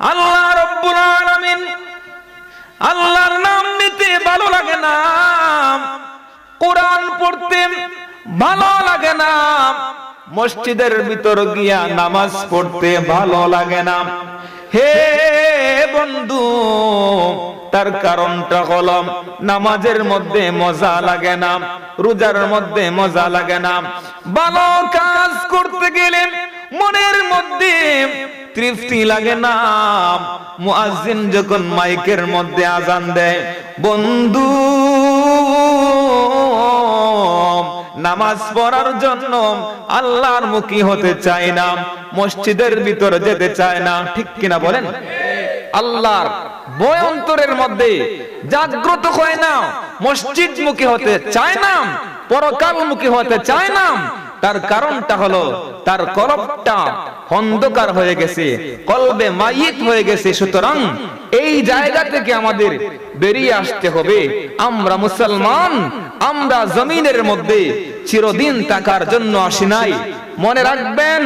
আল্লাহ রাব্বুল আলামিন, আল্লাহর নাম নিতে ভালো লাগে না, কোরআন পড়তে ভালো লাগে না, মসজিদের ভিতর গিয়া নামাজ পড়তে ভালো লাগে না। হে বন্ধু, তার কারণটা হলো নামাজের মধ্যে মজা লাগে না, রোজার মধ্যে মজা লাগে না। ভালো কাজ করতে গেলে মনের মধ্যে তৃপ্তি লাগে না। মুয়াজ্জিন যখন মাইকের মধ্যে আজান দেয়, বন্ধু নামাজ পড়ার জন্য আল্লাহর মুখী হতে চায় না, মসজিদের ভিতর যেতে চায় না, ঠিক কিনা বলেন? আল্লাহর ভয় অন্তরের মধ্যে জাগ্রত হয় না, মসজিদ মুখী হতে চায় না, পরকাল মুখী হতে চায় না। তার কারণটা হলো তার কলবটা অন্ধকার হয়ে গেছে, কলবে মাইয়িত হয়ে গেছে। সুতরাং এই জায়গা থেকে আমাদের বেরিয়ে আসতে হবে। আমরা মুসলমান, আমরা জমিনের মধ্যে চিরদিন থাকার জন্য আসি নাই। মনে রাখবেন,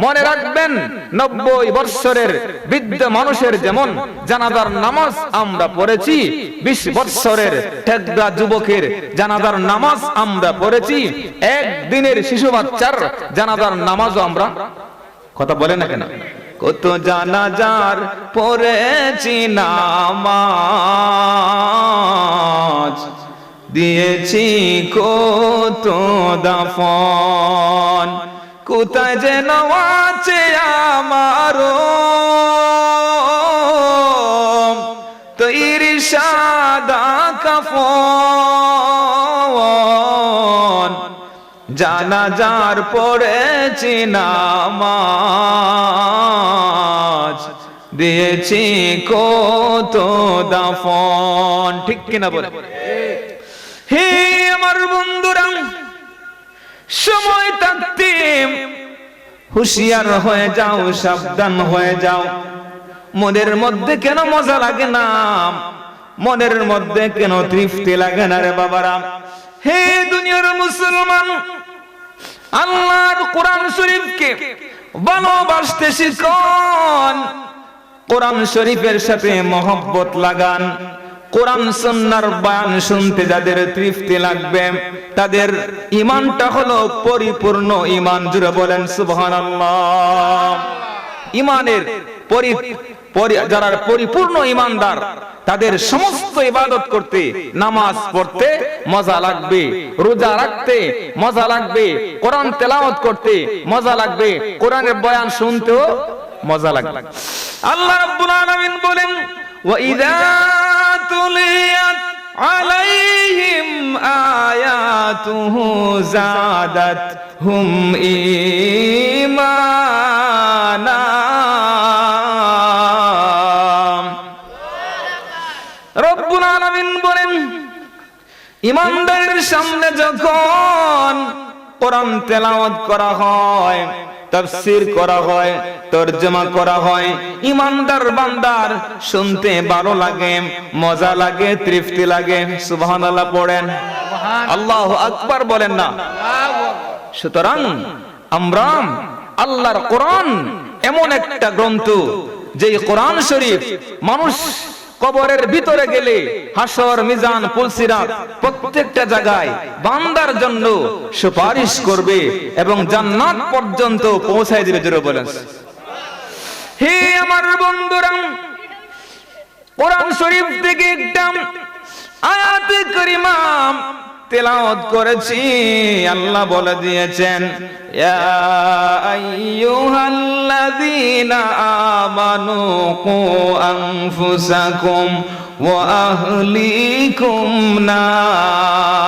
মনে রাখবেন, 90 বৎসরের বৃদ্ধ মানুষের যেমন জানাজার নামাজ আমরা পড়েছি, 20 বৎসরের ঠেকরা যুবকের জানাজার নামাজ আমরা পড়েছি, একদিনের শিশু বাচ্চার জানাজার নামাজও আমরা, কথা বলে না কেন, কত জানাজার পড়েছি নামাজ, দিয়েছি কত দাফন, কোথায় যেন আছে আমারও তৈরি সাদা কাফন, জানাজার পড়েছি নামাজ, দিয়েছি কত দাফন, ঠিক কিনা বলে? হে আমার বন্ধুরা, সময় থাকতে হুঁশিয়ার হয়ে যাও, সাবধান হয়ে যাও। মনের মধ্যে কেন মজা লাগে না, মনের মধ্যে কেন তৃপ্তি লাগে না রে বাবারা? হে দুনিয়ার মুসলমান, আল্লাহর কোরআন শরীফকে ভালোবাসতে শিখুন, কোরআন শরীফের সাথে মহব্বত লাগান। কোরআন সুন্নাহর বয়ান শুনতে যাদের তৃপ্তি লাগবে, তাদের ঈমানটা হলো পরিপূর্ণ ঈমান। জুড়ে বলেন সুবহানাল্লাহ। ঈমানের যারা পরিপূর্ণ ঈমানদার, তাদের সমস্ত ইবাদত করতে, নামাজ পড়তে মজা লাগবে, রোজা রাখতে মজা লাগবে, কোরআন তেলাওয়াত করতে মজা লাগবে, কোরআনের বয়ান শুনতেও মজা লাগবে। আল্লাহ রাব্বুল আলামিন বলেন, وَإِذَا تُلِيَتْ عَلَيْهِمْ آيَاتُهُ زَادَتْهُمْ إِيمَانًا। রব্বুল আলামিন বলেন, ঈমানদারের সামনে যখন কোরআন তেলাওয়াত করা হয়, তাফসীর করা হয়, তরজমা করা হয়, ঈমানদার বান্দার শুনতে ভালো লাগে, মজা লাগে, তৃপ্তি লাগে। সুবহানাল্লাহ পড়েন, আল্লাহু আকবার বলেন না? সুতরাং আমরা আল্লাহর কোরআন এমন একটা গ্রন্থ, যেই কোরআন শরীফ মানুষ কবরের ভিতরে গেলে, হাসর, মিজান, পুলসিরাত প্রত্যেকটা জায়গায় বান্দার জন্য সুপারিশ করবে এবং জান্নাত পর্যন্ত পৌঁছায় দিবে। জোরে বলেন। হে আমার বন্ধুরা, কোরআন শরীফ থেকে একটা আয়াতে কারিমা তেলাওয়াত করেছি। আল্লাহ বলে দিয়েছেন, ইয়া আইয়ুহাল্লাযীনা আমানু কু আনফুসাকুম ওয়া আহলিকুম নার।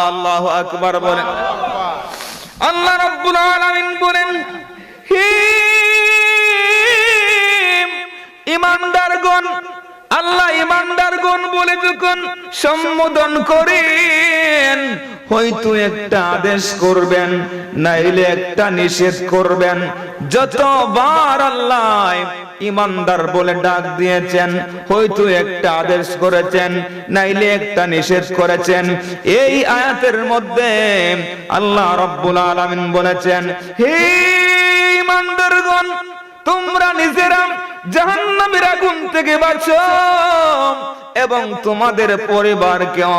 আল্লাহু আকবার বলেন। আল্লাহ রাব্বুল আলামিন বলেন, হে ঈমানদারগণ, আল্লাহ ঈমানদারগণ বলে যখন সম্বোধন করেন, হয়তো একটা আদেশ করবেন, নাইলে একটা নিষেধ করবেন। যতবার আল্লাহ ঈমানদার বলে ডাক দিয়েছেন, হয়তো একটা আদেশ করেছেন, নাইলে একটা নিষেধ করেছেন। এই আয়াতের মধ্যে আল্লাহ রাব্বুল আলামিন বলেছেন, হে বন্ধুগণ, তোমরা নিজেরা জাহান্নামের আগুন থেকে বাঁচো এবং তোমাদের পরিবারকেও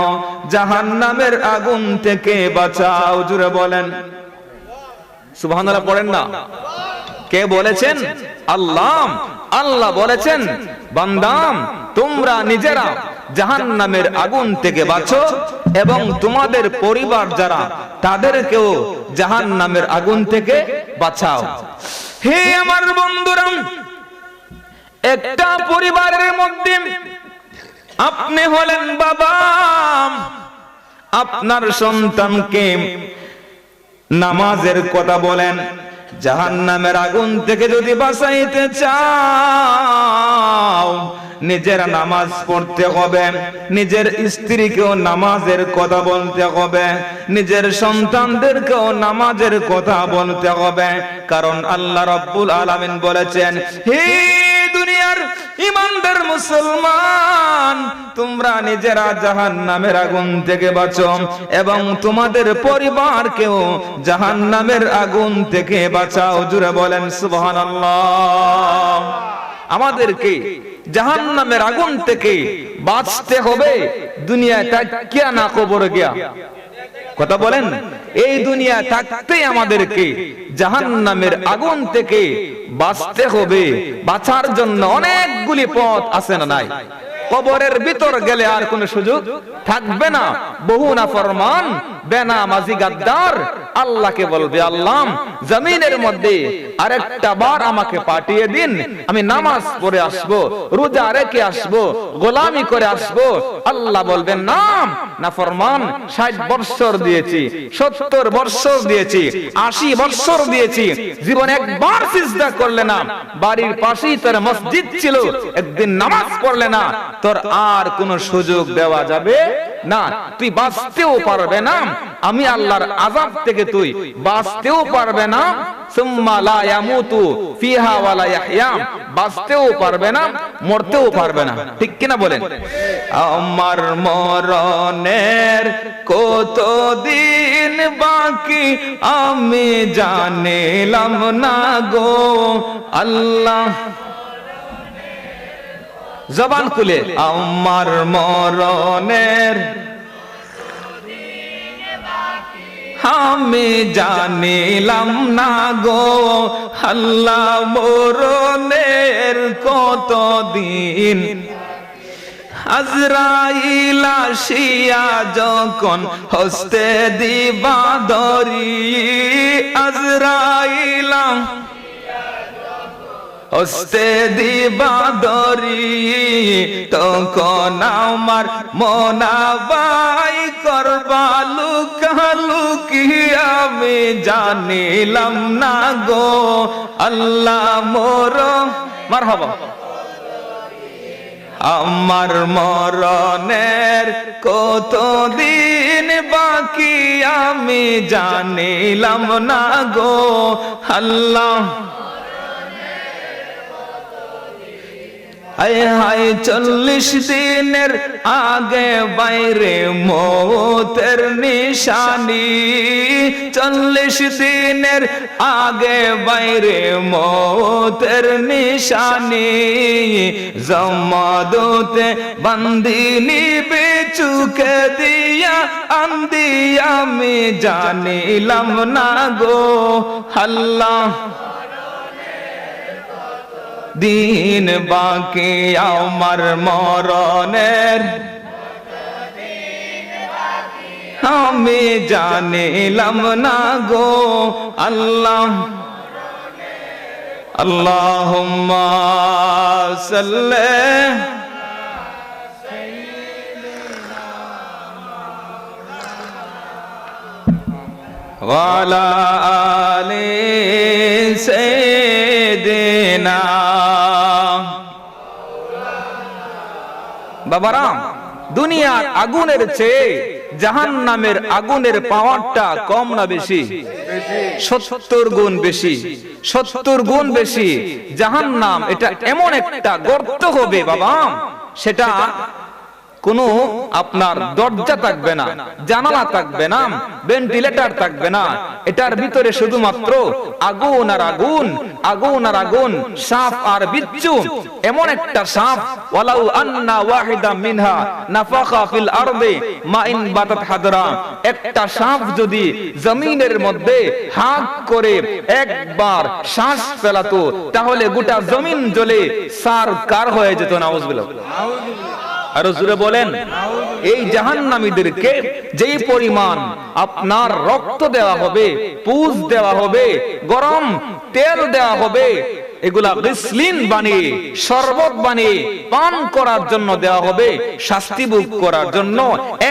জাহান্নামের আগুন থেকে বাঁচাও। জোরে বলেন সুবহানাল্লাহ। পড়েন না। কে বলেছেন? আল্লাহ। আল্লাহ বলেছেন, বান্দাম তোমরা নিজেরা জাহান্নামের আগুন থেকে বাঁচো এবং তোমাদের পরিবার যারা তাদেরকেও জাহান্নামের আগুন থেকে বাঁচাও। হে আমার বন্ধুরা, একটা পরিবারের মধ্যে আপনি হলেন বাবা, আপনার সন্তানকে নামাজের কথা বলেন, জাহান্নামের আগুন থেকে যদি বাঁচাইতে চাও নিজের নামাজ পড়তে হবে, নিজের স্ত্রীকেও নামাজের কথা বলতে হবে, নিজের সন্তানদেরকেও নামাজের কথা বলতে হবে। কারণ আল্লাহ রাব্বুল আলামিন বলেছেন, হে দুনিয়ার ইমানদার মুসলমান, তোমরা নিজেরা জাহান্নামের আগুন থেকে বাঁচো এবং তোমাদের পরিবারকেও জাহান্নামের আগুন থেকে বাঁচাও। জোরে বলেন সুবহানাল্লাহ। আমাদেরকে জাহান্নামের আগুন থেকে বাঁচতে হবে, দুনিয়ায় তাকিয়া না কবরে গিয়া। কথা বলেন, এই দুনিয়া থাকতেই আমাদেরকে জাহান্নামের আগুন থেকে বাঁচতে হবে। বাঁচার জন্য অনেকগুলি পথ আছে না নাই? কবরের ভিতর গেলে আর কোনো সুযোগ থাকবে না। বহু নাফরমান বেনামাজি গাদ্দার আল্লাহকে বলবে, আল্লাহ জমিনের মধ্যে আরেকটা বার আমাকে পাঠিয়ে দিন, আমি নামাজ পড়ে আসবো, রোজা রেখে আসবো, গোলামি করে আসবো। আল্লাহ বলবেন, নাম নাফরমান 60 বছর দিয়েছি, 70 বছর দিয়েছি, 80 বছর দিয়েছি, জীবন একবার সিজদা করলে না, বাড়ির পাশেই তোর মসজিদ ছিল, একদিন নামাজ পড়লে না, তোর আর কোনো সুযোগ দেওয়া যাবে না, তুই বাঁচতেও পারবে না, আমি আল্লাহর আযাব থেকে তুই বাঁচতেও পারবে না। সুম্মা লা ইয়ামুতু ফিহা ওয়া লা ইয়াহইয়া, বাঁচতেও পারবে না, মরতেও পারবে না। ঠিক কিনা বলেন? আমার মরণের কতদিন বাকি আমি জানিলাম না গো আল্লাহ। জবান খুলে, আমার মরণের আমি জানিলাম না গো আল্লাহ, মরণের কতদিন। আজরাইল আসিয়া যখন হস্তে দিবা ধরি, আজরাইল হস্তে দিবা ধরি, তখন আমার মনাবাই করবা লুকালুকি আমি জানিলাম না গো আল্লাহ মোর। মারহাবা। আমার মরণের কতদিন বাকি আমি জানিলাম না গো আল্লাহ। হায় হায় 40 দিনের আগে বাইরে মৌতের নিশানি, 40 দিনের আগে বাইরে মৌতের নিশানি, জমাদতে বান্দিনি বেচুকে দিয়া আন্দি আমি জানিলাম না গো আল্লাহ। দিন বাকি আমার মরণের আমি জানিলাম না গো আল্লাহ। আল্লাহুম্মা সাল্লি ওয়া আলা আলি সাইয়্যিদিনা। বাবারাম, দুনিয়ার আগুনের চেয়ে জাহান্নামের আগুনের পাওয়ারটা কম না বেশি? 70 গুণ বেশি, 70 গুণ বেশি। জাহান্নাম এটা এমন একটা গর্ত হবে বাবা, সেটা কোনো আপনার দরজা থাকবে না, জানালা থাকবে না, ভেন্টিলেটর থাকবে না, এটার ভিতরে শুধুমাত্র আগুন আর আগুন, আগুন আর আগুন, সাপ আর বিচ্ছু। এমন একটা সাপ, ওয়ালাউ আন্না ওয়াহিদা মিনহা নাফাখা ফিল আরদি মা ইন বাতাত হাদরা, একটা সাপ যদি জমিনের মধ্যে হাত করে একবার শ্বাস ফেলাতো তাহলে গোটা জমিন জ্বলে সারকার হয়ে যেত। নাউজুবিল্লাহ। আরো জোরে বলেন। এই জাহান্নামীদেরকে যেই পরিমাণ আপনার রক্ত দেওয়া হবে, পুজ দেওয়া হবে, গরম তেল দেওয়া হবে, এগুলা গিসলিন বানিয়ে শরবত বানিয়ে পান করার জন্য দেওয়া হবে, শাস্তি ভোগ করার জন্য।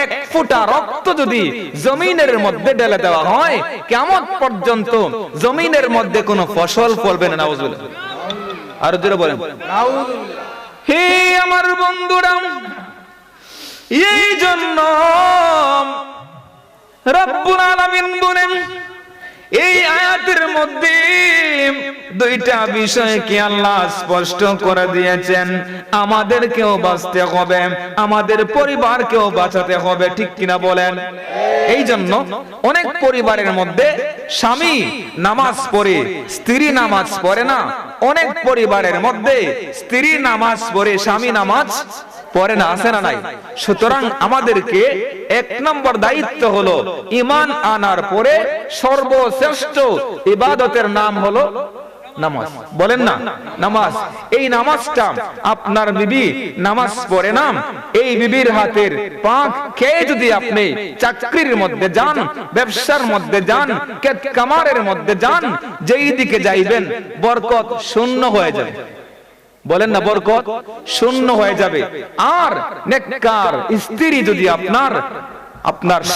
এক ফোঁটা রক্ত যদি জমিনের মধ্যে ঢেলে দেওয়া হয়, কিয়ামত পর্যন্ত জমিনের মধ্যে কোনো ফসল ফলবে না। নাউজুবিল্লাহ। আরো জোরে বলেন। হে আমার বন্ধুরা, এই জন্য রব্বুল আলামিন বলেন এই আয়াতের মধ্যে দুইটা বিষয়কে আল্লাহ স্পষ্ট করে দিয়েছেন। আমাদেরকেও বাঁচতে হবে, আমাদের পরিবারকেও বাঁচাতে হবে, ঠিক কিনা বলেন? এই জন্য অনেক পরিবারের মধ্যে স্বামী নামাজ পড়ে, স্ত্রী নামাজ পড়ে না। অনেক পরিবারের মধ্যে স্ত্রী নামাজ পড়ে, স্বামী নামাজ পড়ে না। আছে না নাই? সুতরাং আমাদেরকে এক নম্বর দায়িত্ব হলো ঈমান আনার পরে সর্বশ্রেষ্ঠ ইবাদতের নাম হলো নামাজ। বলেন না নামাজ। এই নামাজটা আপনার বিবি নামাজ পড়ে না, এই বিবির হাতের পাক খেয়ে যদি আপনি চাকরির মধ্যে যান, ব্যবসার মধ্যে যান, ক্ষেত কামারের মধ্যে যান, যেই দিকে যাইবেন বরকত শূন্য হয়ে যাবে। বলেন না, বরকত শূন্য হয়ে যাবে। আর নেককার স্ত্রী যদি আপনার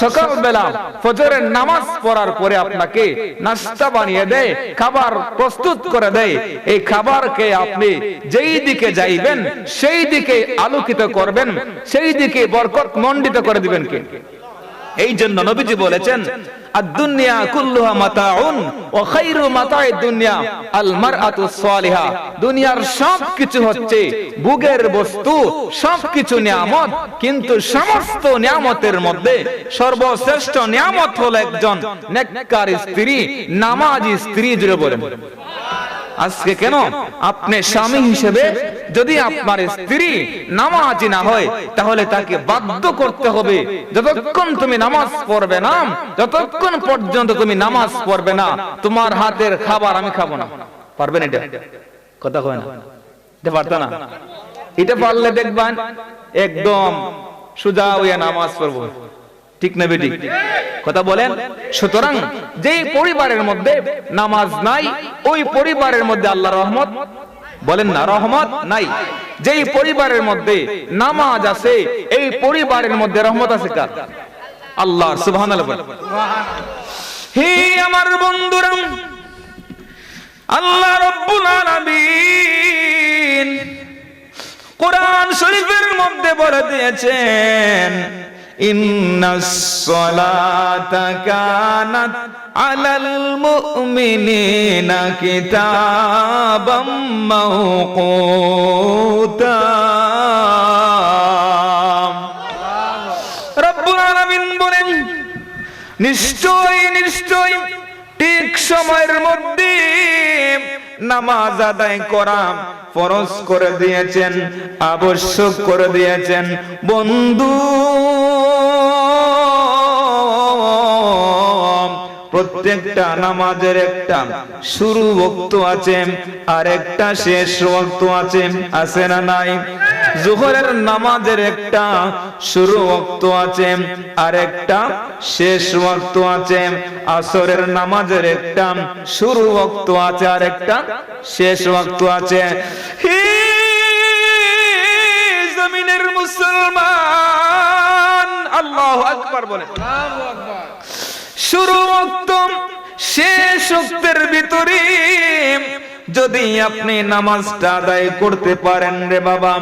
সকালবেলা ফজরের নামাজ পড়ার পরে আপনাকে নাস্তা বানিয়ে দেয়, খাবার প্রস্তুত করে দেয়, এই খাবারকে আপনি যেই দিকে যাইবেন সেই দিকে আলোকিত করবেন, সেই দিকে বরকত মণ্ডিত করে দিবেন কে? এই জন্য নবীজি বলেছেন আদ-দুনিয়া কুল্লুহা মাতাউন ওয়া খায়রু মাতা'id দুনিয়া আল মারআতু সালিহা। দুনিয়ার সবকিছু হচ্ছে ভোগের বস্তু, সবকিছু নিয়ামত, কিন্তু সমস্ত নিয়ামতের মধ্যে সর্বশ্রেষ্ঠ নিয়ামত হলো একজন নেককার স্ত্রী, নামাজি স্ত্রী। জুড়ে বলেন। আজকে কেন আপনি স্বামী হিসেবে যদি আপনার স্ত্রী নামাজি না হয় তাহলে তাকে বাধ্য করতে হবে, যতক্ষণ তুমি নামাজ পড়বে না, যতক্ষণ পর্যন্ত তুমি নামাজ পড়বে না, তোমার হাতের খাবার আমি খাবো না। পারবেন? এটা কথা কয় না, এটা পারতো না। এটা পারলে দেখবেন একদম সোজা হইয়া নামাজ পড়বো, ঠিক না বেটি? কথা বলেন। সুতরাং যেই পরিবারের মধ্যে নামাজ নাই ওই পরিবারের মধ্যে আল্লাহর রহমত, বলেন না, রহমত নাই। যেই পরিবারের মধ্যে নামাজ আছে এই পরিবারের মধ্যে রহমত আছে কার? আল্লাহ। সুবহানাল্লাহ। হে আমার বন্ধুরা, আল্লাহ রাব্বুল আলামিন কোরআন শরীফের মধ্যে বলে দিয়েছেন ইন্নাস সালাতা কানাত আলাল মুমিনিনা কিতাবাম মাওকুতা। রব্বুল আলামিন বলেন নিশ্চয় নিশ্চয় ঠিক সময়ের মধ্যে নামাজ আদায় করা ফরজ করে দিয়েছেন, আবশ্যক করে দিয়েছেন। বন্ধু, প্রত্যেকটা নামাজের একটা শুরু ওয়াক্ত আছে আর একটা শেষ ওয়াক্ত আছে, আছে না নাই? যোহরের নামাজের একটা শুরু ওয়াক্ত আছে আর একটা শেষ ওয়াক্ত আছে, আসরের নামাজের একটা শুরু ওয়াক্ত আছে আর একটা শেষ ওয়াক্ত আছে। হে জমিনের মুসলমান, আল্লাহু আকবার বলেন। আল্লাহু আকবার। শুরু ওয়াক্ত শেষ ওয়াক্তের ভিতরে যদি আপনি নামাজটা আদায় করতে পারেন রে বাবা,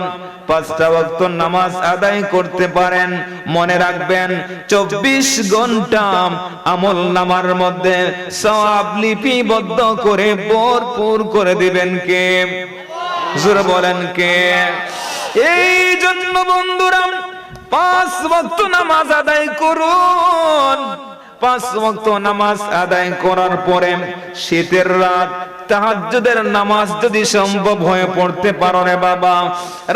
5টা ওয়াক্ত নামাজ আদায় করতে পারেন, মনে রাখবেন 24 ঘন্টা আমল নামার মধ্যে সওয়াব লিপিবদ্ধ করে ভরপুর করে দিবেন কে? জোরে বলেন কে? এই জন্য বন্ধুরা 5 ওয়াক্ত নামাজ আদায় করুন। 5 ওয়াক্ত নামাজ আদায় করার পরে শীতের রাত তাহাজ্জুদের নামাজ যদি সম্ভব হয়ে পড়তে পারো রে বাবা,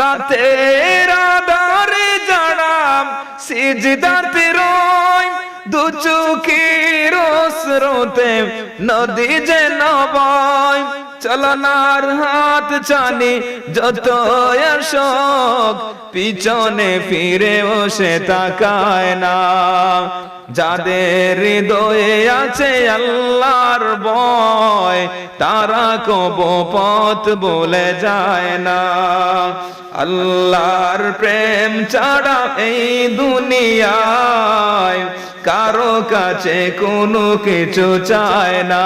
রাতের আধারে যারা সিজদাতে রয়, দু চোখের স্রোতে নদী যেন বয়, চলনার হাত চানি যত আসক, পিছনে ফিরেও সে তাকায় না। যাদের হৃদয়ে আছে আল্লাহর ভয়, তারা কবো পথ বলে যায় না। আল্লাহর প্রেম ছাড়া এই দুনিয়ায় কারো কাছে কোনো কিছু চায় না।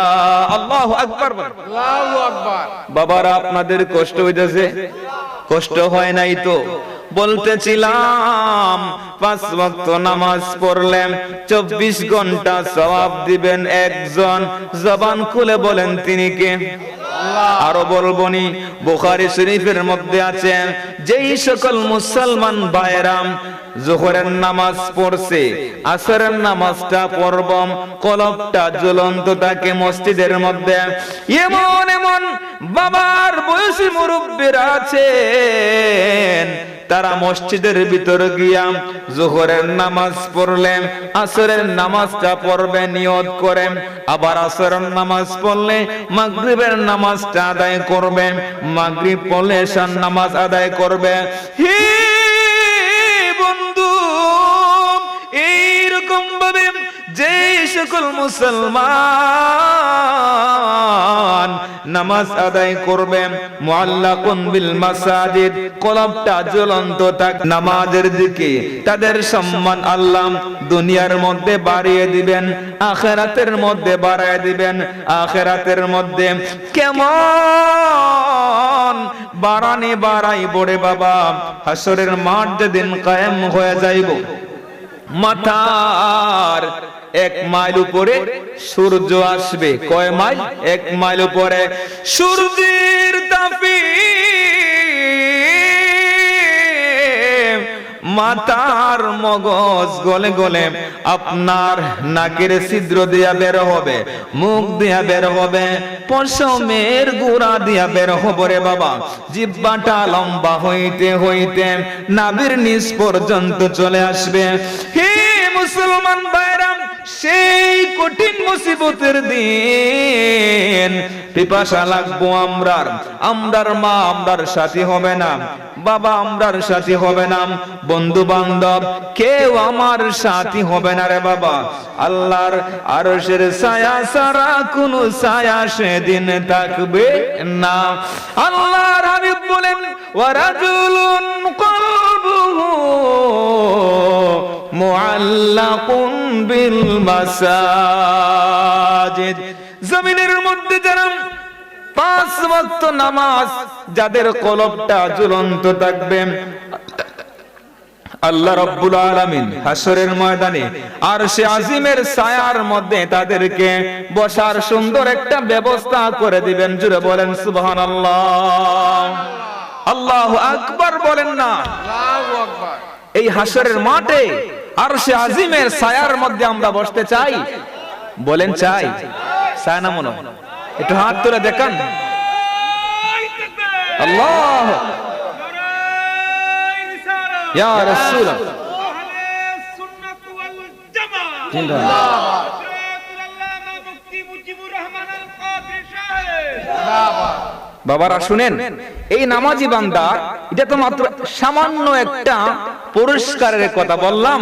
আল্লাহু আকবার, আল্লাহু আকবার। বাবারা, আপনাদের কষ্ট হইতেছে? কষ্ট হয় নাই তো? বলতেছিলাম 5 ওয়াক্ত নামাজ পড়লেন 24 ঘন্টা সওয়াব দিবেন একজন। জবান খুলে বলেন তিনি কে? আরো বলবনি, বুখারী শরীফের মধ্যে আছে, যেই সকল মুসলমান ভাইরাম যোহরের নামাজ পড়ছে, আসরের নামাজটা পড়ব, কলবটা জ্বলন্ত থাকে মসজিদের মধ্যে। এমন এমন বাবার বয়সী মুরব্বিরা আছেন, তারা মসজিদের ভিতরে গিয়া যোহরের নামাজ পড়লেন, আসরের নামাজটা পড়বে নিয়ত করে, আবার আসরের নামাজ পড়লে মাগরিবের নামাজটা আদায় করবে, মাগরিব পড়লে এশার নামাজ আদায় করবে। হে বন্ধু, এইরকম ভাবে যে সকল মুসলমান নামাজ আদায় করবে, মুআল্লাকুন বিল মাসাজিদ, কলবটা জ্বলন্ত থাক নামাজের দিকে, তাদের সম্মান আল্লাহ দুনিয়ার মধ্যে বাড়িয়ে দিবেন, আখিরাতের মধ্যে বাড়ায় দিবেন। আখিরাতের মধ্যে কেমন বাড়ানি বাড়াই বড়ে বাবা, হাসরের মাঠ যেদিন কায়েম হয়ে যাইব, মাথার 1 মাইল উপরে সূর্য আসবে। কয় মাইল? 1 মাইল উপরে সূর্যের তাপে মাথার মগজ গলে গলে আপনার নাকের ছিদ্র দিয়া বের হবে, মুখ দিয়া বের হবে, পশমের গুড়া দিয়া বের হবে রে বাবা। জিহ্বাটা লম্বা হইতে হইতে নাভির নিচ পর্যন্ত চলে আসবে। হে মুসলমান ভাইরা, সেই কঠিন মুসিবতের দিন পিপাসা লাগবো আমরার মা আমরার সাথী হবে না, বাবা আমরার সাথী হবে না, বন্ধু বান্ধব কেউ আমার সাথী হবে না রে বাবা। আল্লাহর আরশের ছায়া ছাড়া কোনো ছায়া সেদিন থাকবে না। আল্লাহর হাবিব বলেন, ওয়া রাজুলুন কলবুহু মুআল্লাকুন বিল মাসাজিদ। জমিনের মধ্যে যারা 5 ওয়াক্ত নামাজ, যাদের কলবটা জ্বলন্ত থাকবে, আল্লাহ রাব্বুল আলামিন হাসরের ময়দানে আরশে আজিমের ছায়ার মধ্যে তাদেরকে বসার সুন্দর একটা ব্যবস্থা করে দিবেন। জুড়ে বলেন সুবহানাল্লাহ, আল্লাহু আকবার বলেন না? আল্লাহু আকবার। এই হাসরের মাঠে আরশে আজিমের ছায়ার মধ্যে আমরা বসতে চাই? বলেন চাই? চাই না মনে? একটু হাত তুলে দেখান। আল্লাহ, ইয়া রাসূল বাবারা শুনেন, এই নামাজি বান্দা, এটা তো মাত্র সামান্য একটা পুরস্কারের কথা বললাম।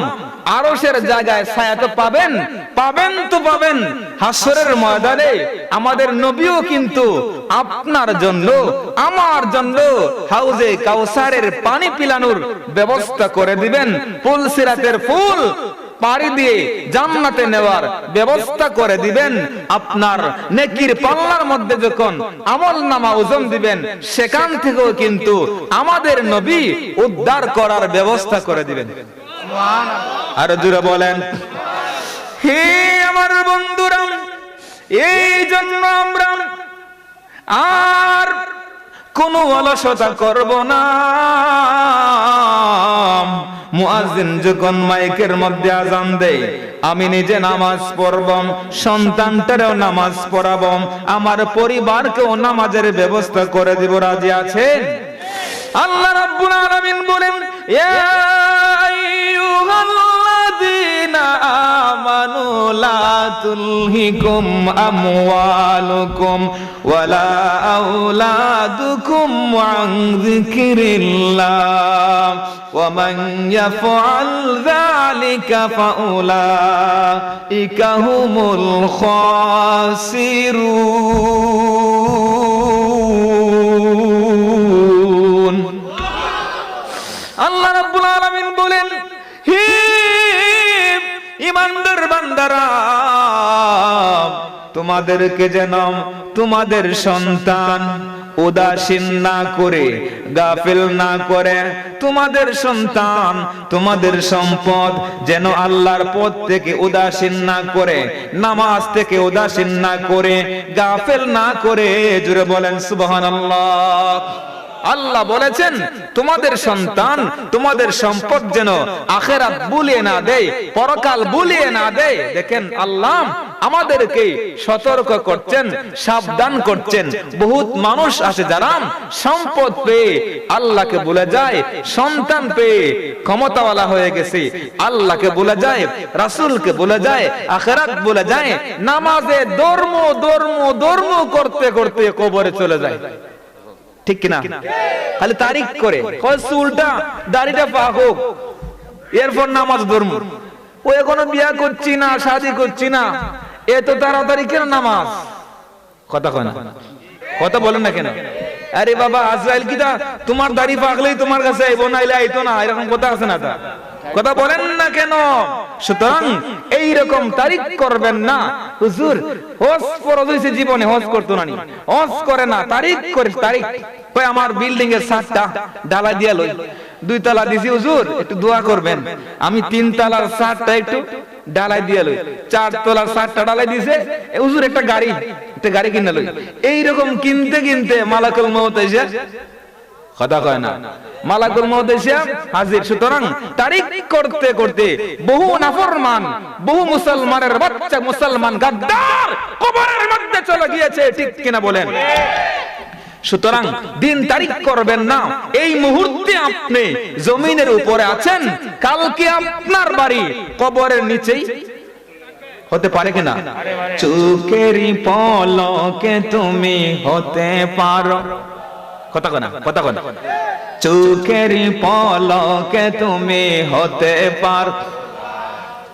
আরশের জায়গায় ছায়া তো পাবেন, তো পাবেন। হাসরের ময়দানে আমাদের নবীও কিন্তু আপনার জন্য আমার জন্য হাউজে কাউসারের পানি পিলানোর ব্যবস্থা করে দিবেন। ফুল সিরাতের ফুল পাড়ি দিয়ে জান্নাতে নেওয়ার ব্যবস্থা করে দিবেন। আপনার নেকির পাল্লার মধ্যে যখন আমলনামা ওজন দিবেন, সেখান থেকেও কিন্তু আমাদের নবী উদ্ধার করার ব্যবস্থা করে দিবেন। আর জোরে বলেন, হে আমার বন্ধুরা, এই জন্য আমরা আর কোনো অলসতা করব না, মুয়াজ্জিন যখন মাইকের মধ্যে আযান দেয়, আমি নিজে নামাজ পড়ব, সন্তানটারও নামাজ পড়াবো, আমার পরিবারকেও নামাজের ব্যবস্থা করে দিব। রাজি আছেন? আল্লাহ রাব্বুল আলামিন বলেন, ইয়া আইয়ুহাল্লাযীনা আমানু লা তুলহিকুম আমওয়ালুকুম ওয়ালা আওলাদুকুম আন যিকরিল্লাহ ওয়া মান ইয়াফআল যালিকা ফাউলাইকা হুমুল খাসিরুন। আল্লাহ রাব্বুল আলামিন বলেন, হে ঈমানদার বান্দারা, তোমাদেরকে যেন তোমাদের সন্তান উদাসীন না করে, গাফিল না করে, তোমাদের সন্তান তোমাদের সম্পদ যেন আল্লাহর পথ থেকে উদাসীন না করে, নামাজ থেকে উদাসীন না করে, গাফিল না করে। জোরে বলেন সুবহানাল্লাহ। আল্লাহ বলেছেন তোমাদের সন্তান তোমাদের সম্পদ যেন আখিরাত ভুলিয়ে না দেয়, পরকাল ভুলিয়ে না দেয়। দেখেন আল্লাহ আমাদেরকে সতর্ক করছেন, সাবধান করছেন। বহুত মানুষ আছে যারা সম্পদ পেয়ে আল্লাহকে ভুলে যায়, সন্তান পেয়ে ক্ষমতাওয়ালা হয়ে গেছে, আল্লাহকে ভুলে যায়, রাসূলকে ভুলে যায়, আখিরাত ভুলে যায়, নামাজে ধর্ম করতে করতে কবরে চলে যায়। ঠিক কিনা? খালি তারিখ করে চুলটা দাড়িটা পাক হোক, এরপর নামাজ ধর্ম। ও এখনো বিয়া করছি না, শাদী করছি না, এত তাড়াতাড়ি কেন নামাজ? কথা কয় না, কথা বলেন না কেন? আরে বাবা, আজরাইল কি তোমার দাড়ি পাকলেই তোমার কাছে আইবো, নাইলে আইতো না, এরকম কথা আছে না? তা কথা বলেন না কেন? সুতরাং এইরকম তারিখ করবেন না। হুজুর হজ ফরজ হইছে, জীবনে হজ করতো না, হজ করে না, তারিখ করে। তারিখ কই আমার বিল্ডিং এর ছাদটা ঢালাই দিয়া লই, 2 তলা দিছি, হুজুর একটু দোয়া করবেন। আমি 3 তলার ছাদটা একটু ঢালাই দিয়া লই, 4 তলার ছাদটা ঢালাই দিছে, হুজুর একটা গাড়ি কিনে লই। এইরকম কিনতে কিনতে মালাকুল মউত এসে, কথা কয় না, মালাকুল মউত এসে হাজির। সুতরাং তারিখ করতে করতে বহু নাফরমান, বহু মুসলমানের বাচ্চা, মুসলমান গাদ্দার কবরের মধ্যে চলে গিয়েছে। ঠিক কিনা বলেন? সুতরাং দিন তারিখ করবেন না। এই মুহূর্তে আপনি জমিনের উপরে আছেন, কালকে আপনার বাড়ি কবরের নিচেই হতে পারে কিনা? চোখেরই পলকে তুমি হতে পারো, কথা কয় না, কথা কয় না, চোখেরই পলকে তুমি হতে পারো,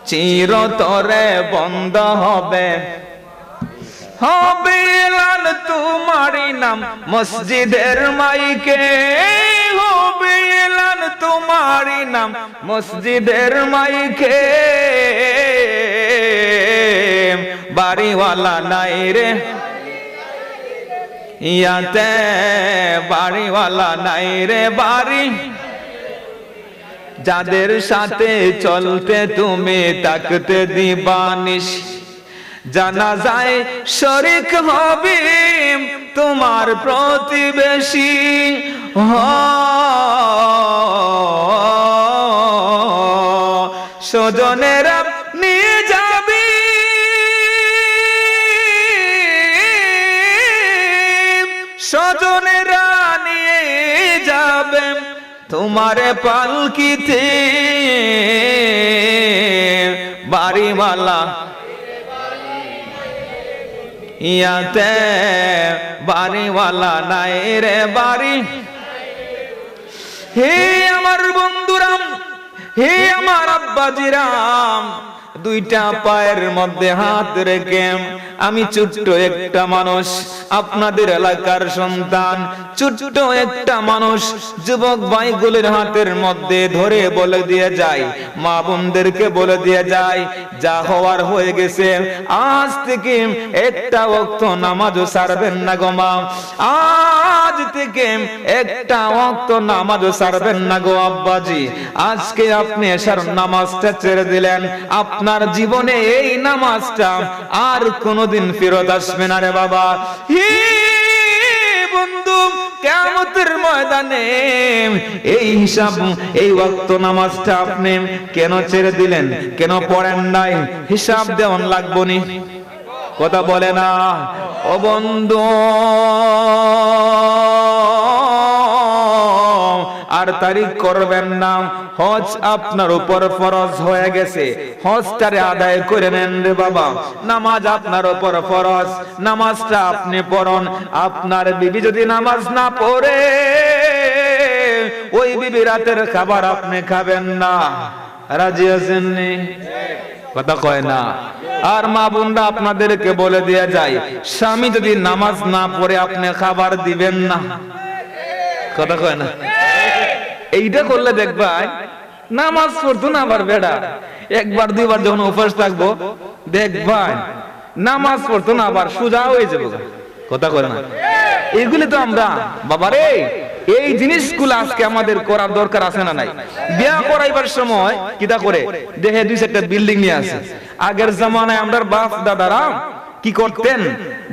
চিরতরে বন্ধ হবে এলান তোমারই নাম মসজিদের মাইকে, হবে এলান তোমারই নাম মসজিদের মাইকে। বাড়িওয়ালা নাই রে ইয়াতে, বাড়িওয়ালা নাই রে বাড়ি, যাদের সাথে চলতে তুমি তাকতে দিবানিস, জানাজায় শরীক হবে তোমার প্রতিবেশী, স্বজনেরা নিয়ে যাবে, স্বজনেরা নিয়ে যাবে তোমার পালকিতে। বাড়িওয়ালা ইয়াতে, বাড়িওয়ালা নাই রে বাড়ি। হে আমার বন্ধুরাম, হে আমার আব্বাজিরাম, 2টা পায়ের মধ্যে হাত রেখে আমি ছোট্ট একটা মানুষ, আপনাদের এলাকার সন্তান, ছোট্ট একটা মানুষ, যুবক ভাইগুলোর হাতের মধ্যে ধরে বলে দিয়ে যায়, মা বোনদেরকে বলে দিয়ে যায়, যা হওয়ার হয়ে গেছে, আজ থেকে একটা ওয়াক্ত নামাজও ছাড়বেন না গো মা, আজ থেকে একটা ওয়াক্ত নামাজও ছাড়বেন না গো আব্বাজি। আজকে আপনি এশার নামাজটা ছেড়ে দিলেন, আপনার জীবনে এই নামাজটা আর কোনোদিন ফেরত আসবে না রে বাবা। হে বন্ধু, কেমন কিয়ামতের ময়দানে এই হিসাব, এই ওয়াক্ত নামাজটা আপনি কেন ছেড়ে দিলেন, কেন পড়েন নাই, হিসাব দেওয়ান লাগবো নি? কথা বলে না ও বন্ধু। আর তারিখ করবেন না, হজ আপনার উপর ফরজ হয়ে গেছে, হজটারে আদায় করে নেন রে বাবা। নামাজ আপনার উপর ফরজ, নামাজটা আপনি পড়ুন। আপনার বিবি যদি নামাজ না পড়ে, ওই বিবি রাতের খাবার আপনি খাবেন না। রাজি আছেন নি? কথা কয় না। আর মা বোনরা আপনাদেরকে বলে দেয়া যায়, স্বামী যদি নামাজ না পড়ে আপনি খাবার দিবেন না। কথা কয় না। এইটা করলে দেখবা নামাজ পড়তো না আবার বেড়া, একবার দুইবার যখন উপবাস থাকবো দেখবা নামাজ পড়তো না আবার সোজা হয়ে যাবো। কথা কয় না। এইগুলি তো আমরা বাবারে, এই জিনিসগুলো আজকে আমাদের করার দরকার আছে না নাই? বিয়া করাইবার সময় কিটা করে দেখে দুই চারটা বিল্ডিং নিয়ে আসে। আগের জামানায় আমরার বাপ দাদারা কি করতেন,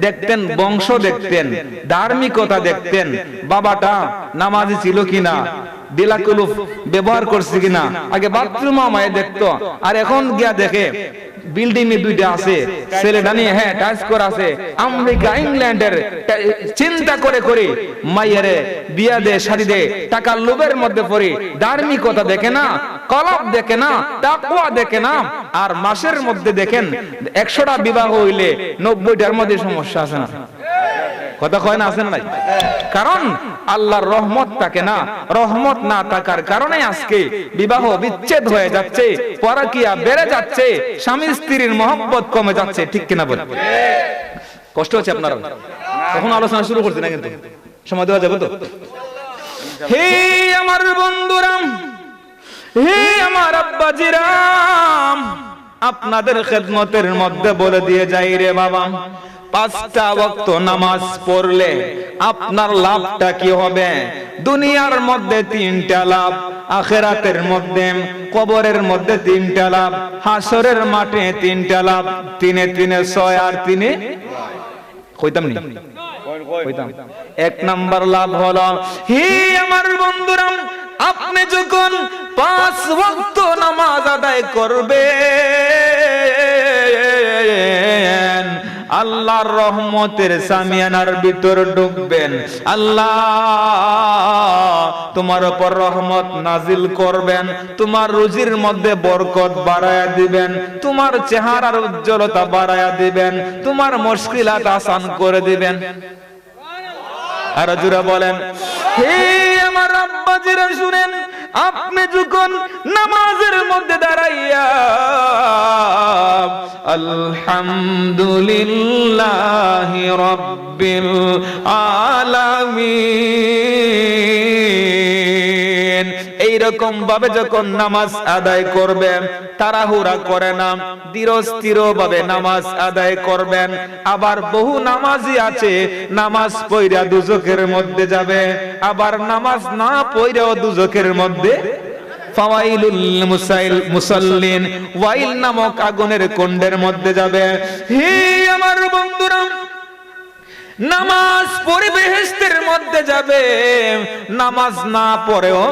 দেখতেন বংশ দেখতেন, ধার্মিকতা দেখতেন, বাবাটা নামাজি ছিল কিনা, বেলাকুলুফ ব্যবহার করছে কিনা, আগে বাথরুম আমায় দেখতো। আর এখন গিয়া দেখে বিল্ডিং এ দুইটা আছে, ছেলেটা নিয়ে হ্যাঁ টাচ করা আছে, আমেরিকা ইংল্যান্ডের চিন্তা করে করে মাইয়ারে বিয়া দে, শাড়ি দে, টাকার লোভের মধ্যে পড়ে ধার্মিকতা দেখে না, কলব দেখে না, তাকওয়া দেখে না। আর মাসের মধ্যে দেখেন 100টা বিবাহ হইলে 90টার মধ্যে সমস্যা আছে না? কথা কয় না, আছেন নাই? কারণ আল্লাহর রহমত থাকে না, রহমত না থাকার কারণে আজকে বিবাহ বিচ্ছেদ হয়ে যাচ্ছে, পরকীয়া বেড়ে যাচ্ছে, স্বামী স্ত্রীর মহব্বত কমে যাচ্ছে। ঠিক কিনা বলেন? কষ্ট হচ্ছে আপনারা? তখন আলোচনা শুরু করছি না, কিন্তু সময় দেওয়া যাবে তো? হে আমার বন্ধুরা, হে আমার আব্বাজিরাম, আপনাদের খেদমতের মধ্যে বলে দিয়ে যাই রে বাবা, 5টা ওয়াক্ত নামাজ পড়লে আপনার লাভটা কি হবে? দুনিয়ার মধ্যে 3টা লাভ, আখিরাতের মধ্যে, কবরের মধ্যে 3টা লাভ, হাসরের মাঠে 3টা লাভ। 3 এ 3 6 আর 3 কইতাম নি? কইতাম। 1 নাম্বার লাভ হলো, হে আমার বন্ধুরা, আপনি যখন 5 ওয়াক্ত নামাজ আদায় করবেন, আল্লাহর রহমতের সামিয়ানার ভিতর ঢুকবেন, আল্লাহ তোমার উপর রহমত নাজিল করবেন, তোমার রুজির মধ্যে বরকত বাড়ায়া দিবেন, তোমার চেহারার উজ্জ্বলতা বাড়ায়া দিবেন, তোমার মুশকিলাত আসান করে দিবেন। আর জোরে বলেন, হে আমার আব্বাজিরা শুনেন, আপনি যখন নামাজের মধ্যে দাঁড়াইয়া আলহামদুলিল্লাহি রাব্বিল আলামিন এইরকম ভাবে যখন নামাজ আদায় করবেন, তাড়াহুড়া করে না, ধীরস্থির ভাবে নামাজ আদায় করবেন। আবার বহু নামাজি আছে নামাজ পড়া দুজকের মধ্যে যাবে, আবার নামাজ না পড়াও দুজকের মধ্যে ফাওয়াইলুল মুসাল্লিন, ওয়াইল নামক আগুনের কুণ্ডের মধ্যে যাবে। হে আমার বন্ধুরা, নামাজ পড়ে বেহেশতের মধ্যে যাবে, নামাজ না পড়েও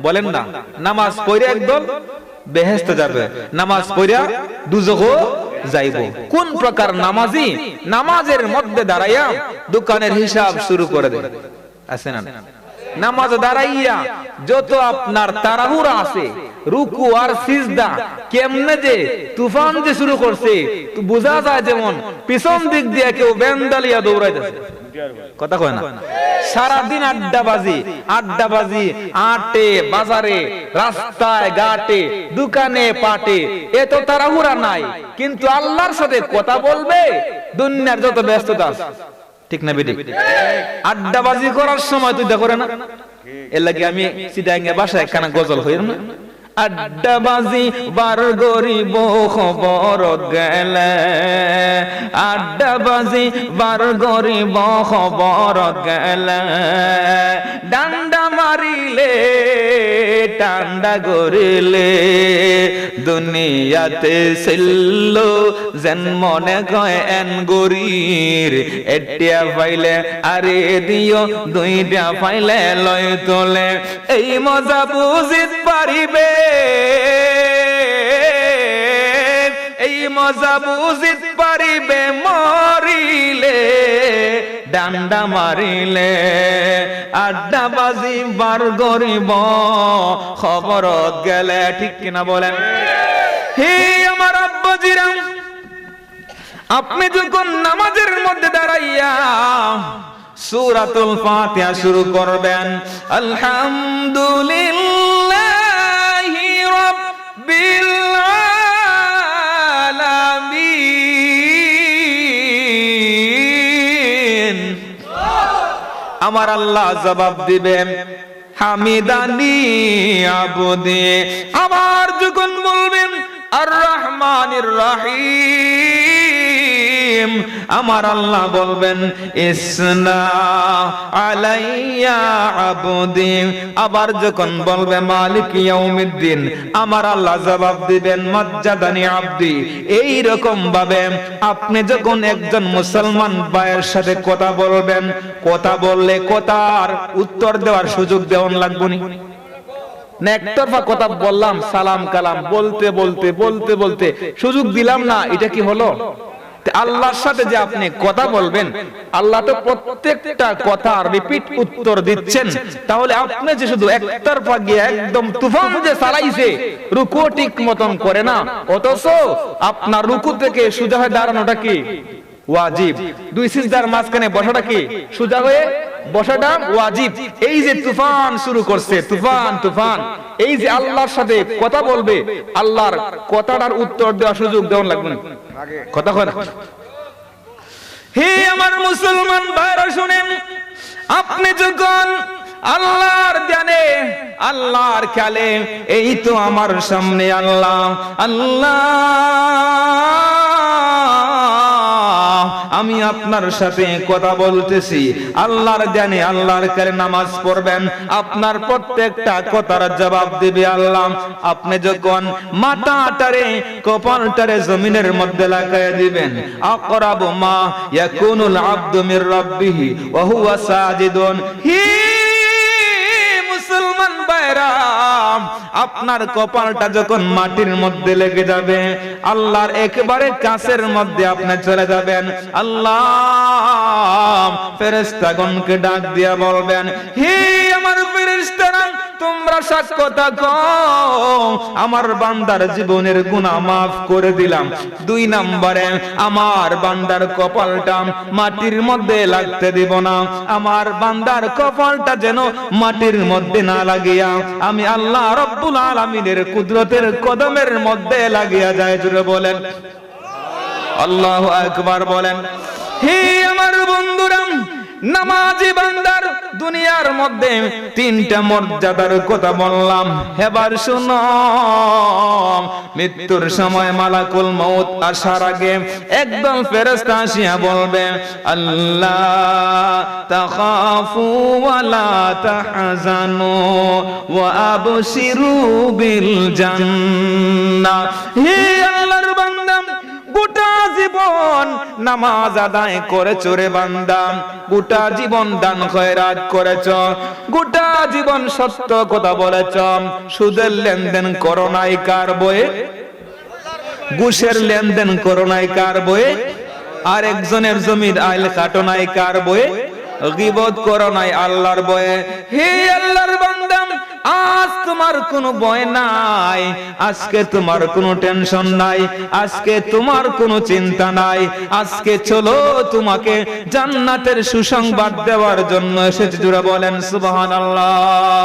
বলেন না, নামাজ পড়ে একদম বেহেশতে যাবে, নামাজ পড়া দুজকও যাইব। কোন প্রকার নামাজি? নামাজের মধ্যে দাঁড়াইয়া দোকানের হিসাব শুরু করে দেয়, আছে না? নামাজ দাঁড়াইয়া যত আপনার তাড়াহুড়া আছে, রুকু আর সিজদা কেমনে যে তুফান যে শুরু করছে, তো বোঝা যায় যেমন পিছন দিক দিয়ে কেউ বেন্দালিয়া দৌড়াইতেছে। কথা কয় না? সারাদিন আড্ডাবাজি, আটে বাজারে, রাস্তায় ঘাটে, দোকানে পাটে, এত তাড়াহুড়া নাই, কিন্তু আল্লাহর সাথে কথা বলবে দুনিয়ার যত ব্যস্ততা আছে। ঠিক না বেটি? আড্ডাবাজি করার সময় তুই দেখো না, এর লাগে আমি সিটাঙ্গে বাসায় একখানা গজল হইল না, আড্ডাবাজি বার গরিব খবর গেলে, আড্ডাবাজি বার গরিব খবর গেলে, ডান্ডা মারিলে ঠান্ডা করিলে দুনিয়াতে ছিল যেন মনে কয় এন গরির এটিয়া পাইলে আরে দিও দুইটা পাইলে লয় তোলে এই মজা বুঝিত পারিবে এই মজা বুঝিত পারিবে মরিলে ডান্ডা মারিলে আড্ডা বাজি বার গরিব খবরত গেলে ঠিক কিনা বলেন হে আমার আব্বাজিরা আপনি যখন নামাজের মধ্যে দাঁড়াইয়া সূরাতুল ফাতিহা শুরু করবেন আলহামদুলিল্লাহি রাব্বিল আলামিন আমার আল্লাহ জবাব দিবেন হামিদানি আবদি আবার যখন বলবেন আর রহমানির রহিম আমার আল্লাহ বলবেন ইসনা আলাইয়া আবদি আবার যখন বলবে মালিক ইয়াউমিদ্দিন আমার আল্লাহ জবাব দিবেন মাজ্জাদানি আবদি এই রকম ভাবে আপনি যখন একজন মুসলমান ভাইয়ের সাথে কথা বলবেন কথা বললে কথার উত্তর দেওয়ার সুযোগ দেওয়ান লাগবে না একতরফা কথা বললাম সালাম কালাম বলতে বলতে বলতে বলতে সুযোগ দিলাম না এটা কি হলো আল্লাহর সাথে যে আপনি কথা বলবেন আল্লাহ তো প্রত্যেকটা কথা রিপিট উত্তর দিচ্ছেন তাহলে আপনি যে শুধু একতরফা গিয়ে একদম তুফান যে চালাইছে রুকু ঠিক মতন করে না অথচ আপনার রুকু থেকে সোজা হয়ে দাঁড়ানোটা কি ওয়াজিব দুই সিজদার মাঝখানে বসাটা কি সোজা হয়ে বসাটা ওয়াজিব এই যে তুফান শুরু করছে তুফান তুফান এই যে আল্লাহর সাথে কথা বলবে আল্লাহর কথাটার উত্তর দেওয়ার সুযোগ দেওয়া লাগবে না কথা কয় না হে আমার মুসলমান ভাইরা শুনেন আপনি যখন আল্লাহর ধ্যানে আল্লাহর খেয়ালে এই তো আমার সামনে আল্লাহ আল্লাহ আমি আপনার সাথে কথা বলতেছি আল্লাহর ধ্যানে আল্লাহর কাছে নামাজ পড়বেন আপনার প্রত্যেকটা কথার জবাব দিবে আল্লাহ আপনি যখন মাথাটারে কপালটারে জমিনের মধ্যে লাগায় দিবেন আকরাবু মা ইয়াকুনুল আবদু মির রাব্বিহি ওয়া হুয়া সাজিদুন হি মুসলমান ভাইরা আপনার কপালটা যখন মাটির মধ্যে লেগে যাবে আল্লাহর একেবারে কাছের মধ্যে আপনি চলে যাবেন আল্লাহ ফেরেশতাগণকে ডাক দিয়া বলবেন হে আমার ফেরেশতারা তোমরা সাক্ষ্য থাকো আমার বান্দার জীবনের গুনাহ মাফ করে দিলাম দুই নম্বরে আমার বান্দার কপালটা মাটির মধ্যে লাগতে দিব না আমার বান্দার কপালটা যেন মাটির মধ্যে না লাগিয়া আমি আল্লাহ রব্বুল আলামিনের কুদরতের কদমের মধ্যে লাগিয়া যায় জুড়ে বলেন আল্লাহু আকবার বলেন হে আমার বন্ধুরা নামাজি বান্দার দুনিয়ার মধ্যে তিনটা মর্যাদার কথা বললাম এবার শুনো মৃত্যুর সময় মালাকুল মউত আসার আগে একদম ফেরেশতা আসিয়া বলবে আল্লাহ তাখাফু ওয়া লা তাহজানু ওয়া আবশিরু বিল জান্নাহ হে আল্লাহর বান্দা গোটা জীবন নামাজ আদায় করেছো রে বান্দা গোটা জীবন দান খয়রাত করেছো গোটা জীবন সত্য কথা বলেছো সুদের লেনদেন করো নাই কার বয়ে ঘুষের লেনদেন করো নাই কার বয়ে আর একজনের জমির আইল কাটো নাই কার বয়ে গীবত করো নাই আল্লাহর বয়ে হে আল্লাহর বান্দা আজ তোমার কোনো ভয় নাই আজকে তোমার কোনো টেনশন নাই আজকে তোমার কোনো চিন্তা নাই আজকে চলো তোমাকে জান্নাতের সুসংবাদ দেওয়ার জন্য এসেছি জোরে বলেন সুবহানাল্লাহ।